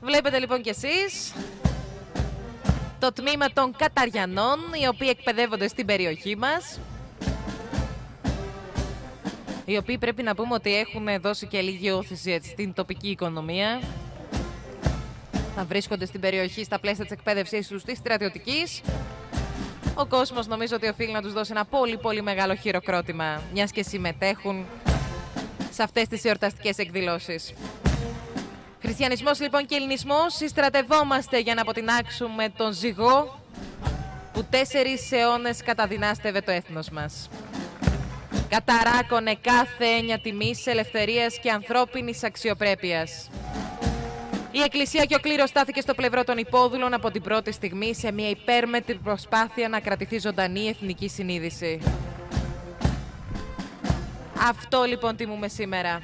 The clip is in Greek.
Βλέπετε λοιπόν κι εσείς το τμήμα των Καταριανών, οι οποίοι εκπαιδεύονται στην περιοχή μας. Οι οποίοι πρέπει να πούμε ότι έχουν δώσει και λίγη όθηση έτσι, στην τοπική οικονομία. Θα βρίσκονται στην περιοχή στα πλαίσια της εκπαίδευσής τους της στρατιωτικής. Ο κόσμος νομίζω ότι οφείλει να τους δώσει ένα πολύ μεγάλο χειροκρότημα, μιας και συμμετέχουν σε αυτές τις εορταστικές εκδηλώσεις. Χριστιανισμός λοιπόν και ελληνισμός, συστρατευόμαστε για να αποτινάξουμε τον ζυγό που 4 αιώνες καταδυνάστευε το έθνος μας. Καταράκωνε κάθε έννοια τιμής, ελευθερίας και ανθρώπινης αξιοπρέπειας. Η Εκκλησία και ο κλήρος στάθηκε στο πλευρό των υπόδουλων από την πρώτη στιγμή σε μια υπέρμετρη προσπάθεια να κρατηθεί ζωντανή η εθνική συνείδηση. Αυτό λοιπόν τιμούμε σήμερα.